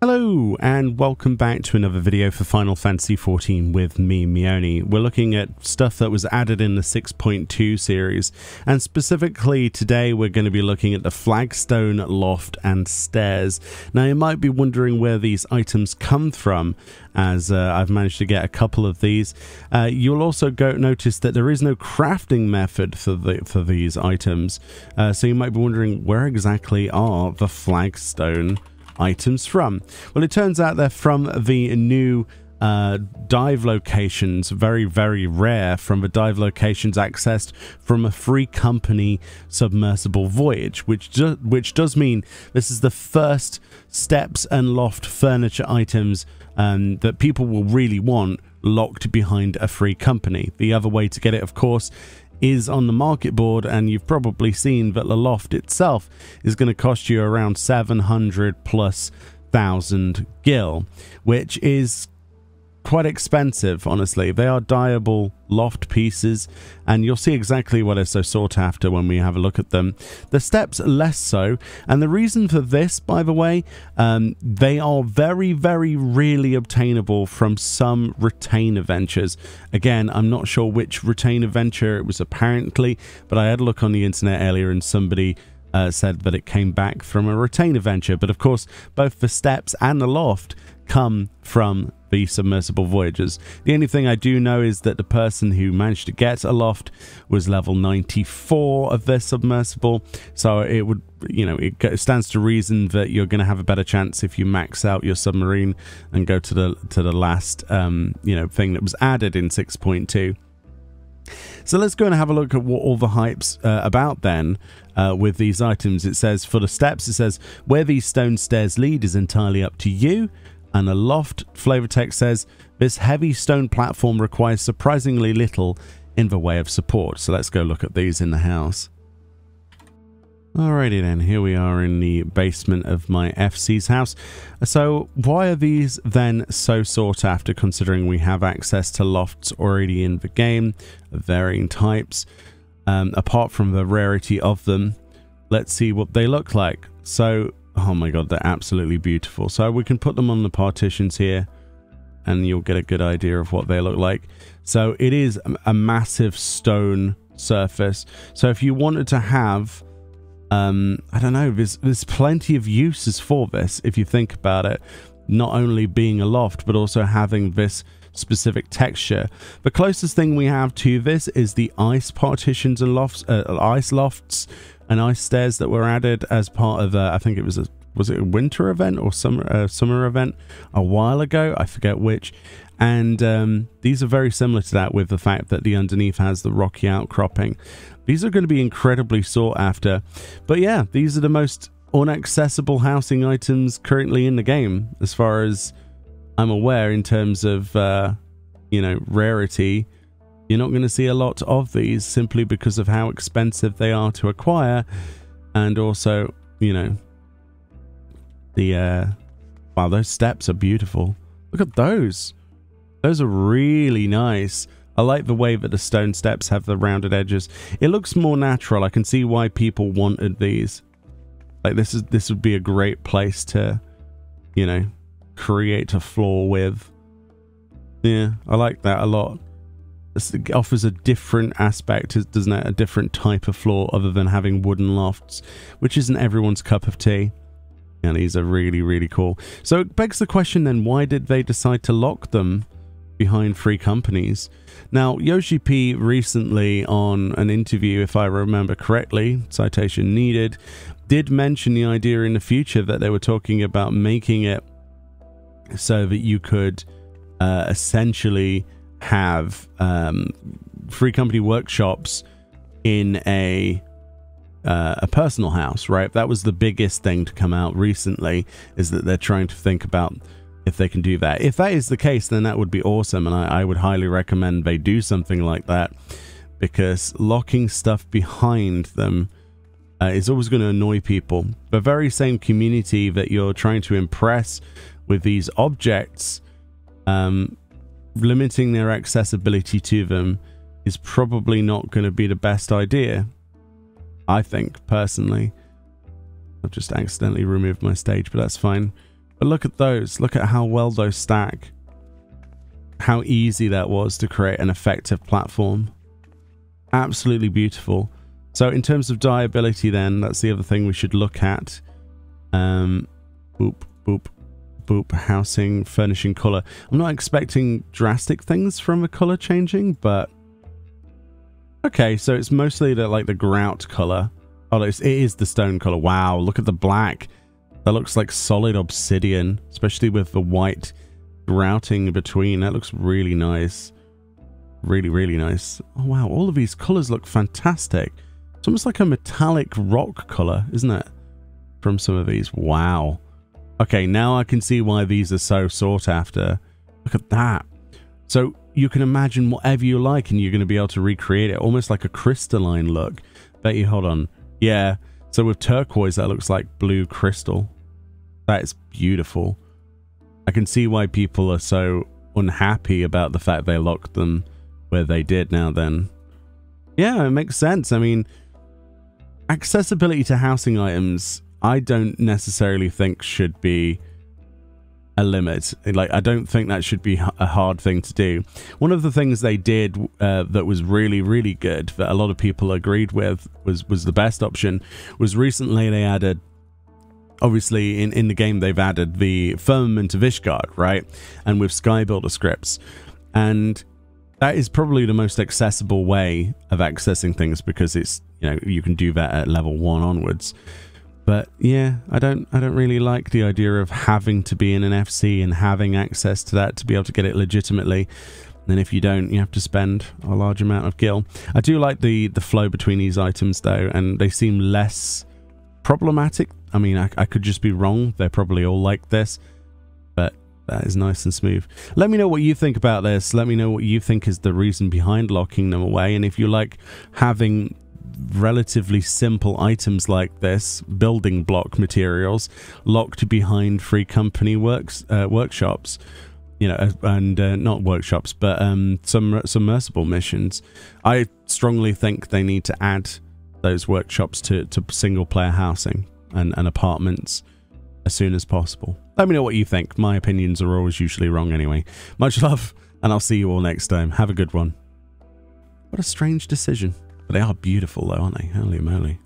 Hello and welcome back to another video for Final Fantasy XIV with me, Meoni. We're looking at stuff that was added in the 6.2 series, and specifically today we're going to be looking at the Flagstone Loft and Stairs. Now you might be wondering where these items come from, as I've managed to get a couple of these. You'll also notice that there is no crafting method for these items, so you might be wondering where exactly are the Flagstone items from. Well, it turns out they're from the new dive locations, very rare, from the dive locations accessed from a free company submersible voyage, which does mean this is the first steps and loft furniture items that people will really want locked behind a free company. The other way to get it, of course, is on the market board, and you've probably seen that the loft itself is going to cost you around 700,000+ gil, which is quite expensive, honestly. They are dyeable loft pieces, and you'll see exactly what is so sought after when we have a look at them. The steps less so, and the reason for this, by the way, they are very really obtainable from some retainer ventures. Again, I'm not sure which retainer venture it was apparently, but I had a look on the internet earlier and somebody said that it came back from a retainer venture. But of course, both the steps and the loft come from the submersible voyages. The only thing I do know is that the person who managed to get a loft was level 94 of their submersible, so it would, you know, it stands to reason that you're going to have a better chance if you max out your submarine and go to the last you know, thing that was added in 6.2. So let's go and have a look at what all the hype's about then with these items. It says, for the steps, it says, where these stone stairs lead is entirely up to you. And the loft flavor text says, this heavy stone platform requires surprisingly little in the way of support. So let's go look at these in the house. Alrighty then, here we are in the basement of my FC's house. So why are these then so sought after, considering we have access to lofts already in the game of varying types? Apart from the rarity of them, let's see what they look like. So, oh my god, they're absolutely beautiful. So we can put them on the partitions here and you'll get a good idea of what they look like. So it is a massive stone surface. So if you wanted to have, I don't know, there's plenty of uses for this if you think about it. Not only being a loft, but also having this specific texture. The closest thing we have to this is the ice partitions and lofts, ice lofts and ice stairs that were added as part of I think it was a winter event or summer event a while ago, I forget which. And these are very similar to that, with the fact that the underneath has the rocky outcropping. These are going to be incredibly sought after. But yeah, these are the most inaccessible housing items currently in the game, as far as I'm aware, in terms of you know, rarity. You're not going to see a lot of these simply because of how expensive they are to acquire, and also, you know, the wow, those steps are beautiful. Look at those. Those are really nice. I like the way that the stone steps have the rounded edges. It looks more natural. I can see why people wanted these. Like, this would be a great place to, you know, create a floor with. Yeah, I like that a lot. It offers a different aspect, doesn't it? A different type of floor other than having wooden lofts, which isn't everyone's cup of tea. And these are really cool. So it begs the question then, why did they decide to lock them behind free companies? Now, Yoshi P recently on an interview, if I remember correctly, citation needed, did mention the idea in the future that they were talking about making it so that you could essentially have free company workshops in a personal house, right? That was the biggest thing to come out recently, is that they're trying to think about if they can do that. If that is the case, then that would be awesome, and I would highly recommend they do something like that, because locking stuff behind them is always going to annoy people. The very same community that you're trying to impress with these objects, limiting their accessibility to them is probably not going to be the best idea, I think, personally. I've just accidentally removed my stage, but that's fine. But look at those. Look at how well those stack. How easy that was to create an effective platform. Absolutely beautiful. So in terms of dyeability then, that's the other thing we should look at. Boop, boop, boop, housing, furnishing, color. I'm not expecting drastic things from a color changing, but okay, so it's mostly the grout color. Oh, it is the stone color. Wow, look at the black. That looks like solid obsidian, especially with the white grouting between. That looks really nice. Really, really nice. Oh, wow, all of these colors look fantastic. It's almost like a metallic rock color, isn't it? From some of these. Wow. Okay, now I can see why these are so sought after. Look at that. So you can imagine whatever you like and you're going to be able to recreate it. Almost like a crystalline look. Bet you, hold on. Yeah. So with turquoise, that looks like blue crystal. That is beautiful. I can see why people are so unhappy about the fact they locked them where they did now then. Yeah, it makes sense. I mean, accessibility to housing items, I don't necessarily think should be a limit. Like, I don't think that should be a hard thing to do. One of the things they did that was really, really good, that a lot of people agreed with, was the best option, was recently they added, obviously in the game they've added the Firmament of Ishgard, right? And with Sky Builder scripts. And that is probably the most accessible way of accessing things because it's, you know, you can do that at level 1 onwards. But yeah, I don't really like the idea of having to be in an FC and having access to that to be able to get it legitimately. And if you don't, you have to spend a large amount of gil. I do like the flow between these items though, and they seem less problematic. I mean, I could just be wrong. They're probably all like this, but that is nice and smooth. Let me know what you think about this. Let me know what you think is the reason behind locking them away. And if you like having relatively simple items like this, building block materials, locked behind free company workshops, you know, and not workshops, but some submersible missions, I strongly think they need to add those workshops to single player housing and apartments as soon as possible. Let me know what you think. My opinions are always usually wrong anyway. Much love, and I'll see you all next time. Have a good one. What a strange decision. But they are beautiful though, aren't they? Holy moly.